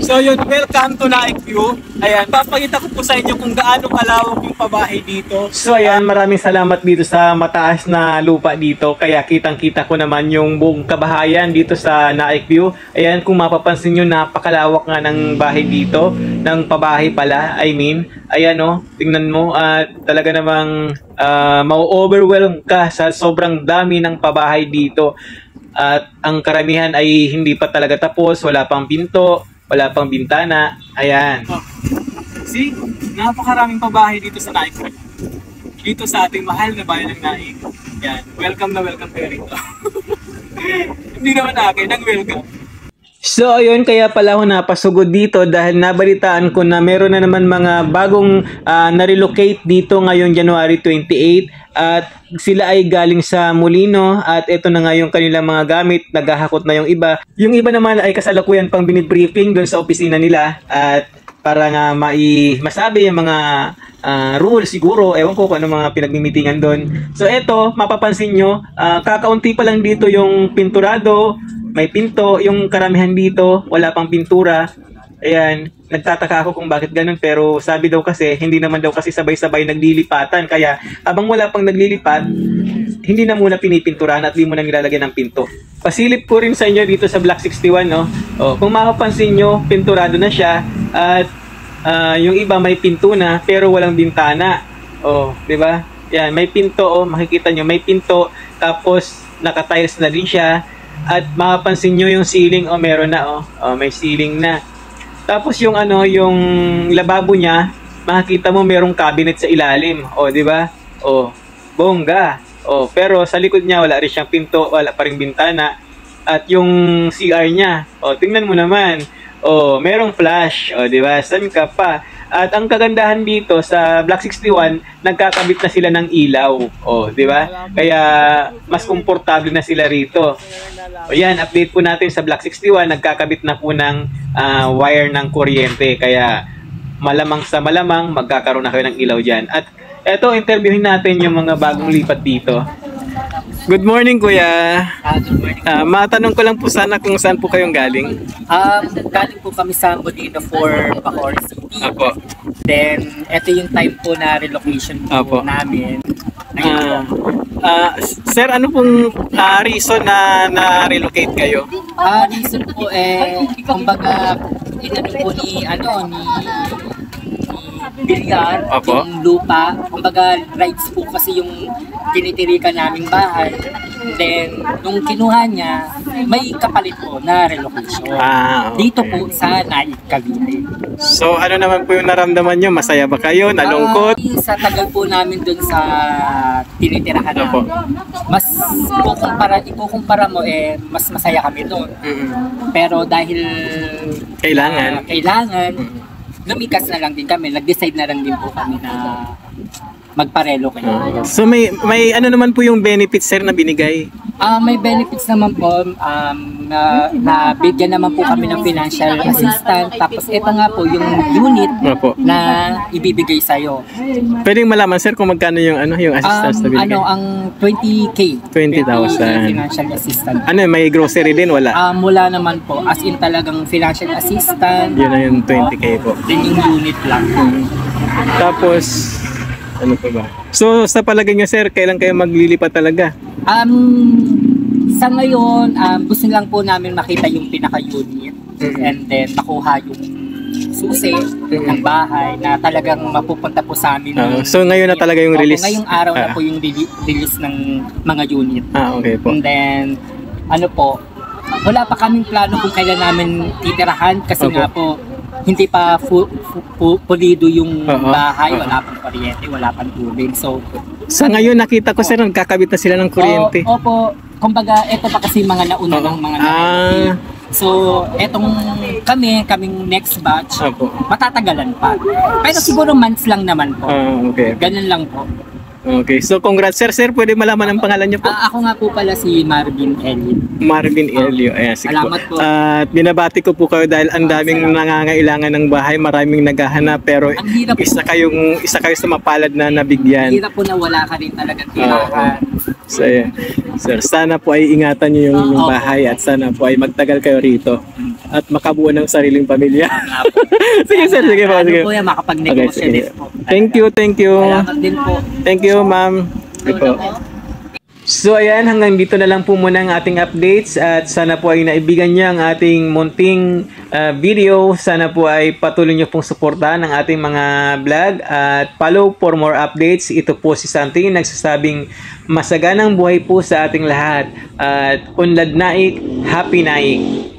So yun, welcome to Naik View. Ayan, papakita ko po sa inyo kung gaano kalawak yung pabahay dito. So ayan, maraming salamat dito sa mataas na lupa dito. Kaya kitang-kita ko naman yung buong kabahayan dito sa Naik View. Ayan, kung mapapansin nyo, napakalawak nga ng bahay dito. Ng pabahay pala, I mean. Ayan o, tingnan mo, talaga namang ma-overwhelm ka sa sobrang dami ng pabahay dito. At ang karamihan ay hindi pa talaga tapos, wala pang pinto, wala pang bintana. Ayan. Oh. See? Napakaraming pabahay dito sa Naik. Dito sa ating mahal na bayan ng Naik. Ayan. Welcome na welcome kayo rito. Hindi naman akin, nag-welcome. So ayun, kaya pala ako napasugod dito dahil nabalitaan ko na meron na naman mga bagong na-relocate dito ngayong January 28 at sila ay galing sa Molino at ito na nga yung kanilang mga gamit, naghahakot na yung iba. Yung iba naman ay kasalukuyan pang binibriefing doon sa opisina nila at para nga masabi yung mga rules siguro, ewan ko kung ano mga pinagmimitingan doon. So eto, mapapansin nyo, kakaunti pa lang dito yung pinturado. May pinto, yung karamihan dito, wala pang pintura. Ayan, nagtataka ako kung bakit ganun, pero sabi daw kasi, hindi naman daw kasi sabay-sabay naglilipatan. Kaya, habang wala pang naglilipat, hindi na muna pinipinturahan at di mo na nilalagyan ng pinto. Pasilip ko rin sa inyo dito sa Block 61, no? O, kung makapansin nyo, pinturado na siya, at yung iba may pinto na, pero walang bintana. O, di ba? Yan, may pinto, o, makikita nyo, may pinto, tapos naka-tiles na din siya. At mapapansin nyo yung ceiling, meron na, may ceiling na. Tapos yung yung lababo niya, makikita mo merong cabinet sa ilalim, di ba? Bongga. Pero sa likod niya wala rin siyang pinto, wala pa ring bintana. At yung CR niya, tingnan mo naman, merong flash, di ba? Saan ka pa? At ang kagandahan dito sa Block 61, nagkakabit na sila ng ilaw, di ba? Kaya mas komportable na sila rito. Yan, update po natin sa Block 61, nagkakabit na po ng wire ng kuryente. Kaya malamang sa malamang magkakaroon na kayo ng ilaw dyan. At eto, interviewin natin yung mga bagong lipat dito. Good morning, Kuya. Good morning. Matanong ko lang po sana kung saan po kayong galing. Galing po kami sa Molino for Bacoor City. Apo. Then, ito yung time po na relocation po namin. Sir, ano pong reason na na-relocate kayo? Reason po kumbaga, inano po ni Bilyar, yung lupa, kumbaga rights po kasi yung tinitirikan naming bahay. Then, nung kinuha niya, may kapalit po na relocation. Okay. Dito po sa Naik, Cavite. So, ano naman po yung naramdaman nyo? Masaya ba kayo? Nalungkot? Sa tagal po namin dun sa tinitirahan namin, mas ikukumpara mo, mas masaya kami doon. Pero dahil kailangan, lumikas na lang din kami, nag-decide na lang din po kami na magpa-relocate. So may ano naman po yung benefits, sir, na binigay? May benefits naman po, na bigyan naman po kami ng financial assistance. Tapos ito nga po yung unit na ibibigay sa'yo. Pwedeng malaman, sir, kung magkano yung yung assistance na binigay? Ang 20K. 20,000. Financial assistance. May grocery din? Wala? Wala naman po. As in talagang financial assistance. Yun na yung 20K po. Then yung unit lang. Tapos, ano pa ba? So, sa palagay nyo, sir, kailan kayo maglilipat talaga? Sa ngayon, gusto lang po namin makita yung pinaka-unit and then makuha yung susi ng bahay na talagang mapupunta po sa amin. So, ngayon na talaga yung release? Ngayong araw na po yung release ng mga unit. Okay po. And then, wala pa kaming plano kung kailan namin titirahan kasi nga po, hindi pa pulido yung bahay, wala pang kuryente, wala pang tubig. So, sa ngayon nakita ko, sir, nagkakabit na sila ng kuryente. Opo, kumbaga, ito pa kasi mga nauna ng mga nauna. So, etong kaming next batch, matatagalan pa. Pero siguro months lang naman po. Okay. Ganun lang po. Okay, so congrats, sir. Sir, pwede malaman ang pangalan niyo po? Ako nga po pala si Marvin Elio. Marvin Elio. Ayan, sige po. Salamat po. At binabati ko po kayo dahil ang daming nangangailangan ng bahay, maraming naghahanap, pero isa kayo sa mapalad na nabigyan. Hirap po na wala ka rin talagang tirahan. So, sir, sana po ay ingatan niyo yung bahay at sana po ay magtagal kayo rito. at makabuo ng sariling pamilya. Nga po. Sige sir, sige po, sige. Po yan, makapag-negosyo Okay, din sige. po. Thank you, thank you. Salamat din po. Thank you, ma'am. Sige po. So ayan, hanggang dito na lang po muna ang ating updates at sana po ay naibigan niyo ang ating munting video. Sana po ay patuloy niyo pong suportahan ang ating mga vlog at follow for more updates. Ito po si Santi nagsasabing masaganang buhay po sa ating lahat at unlad naik, happy naik.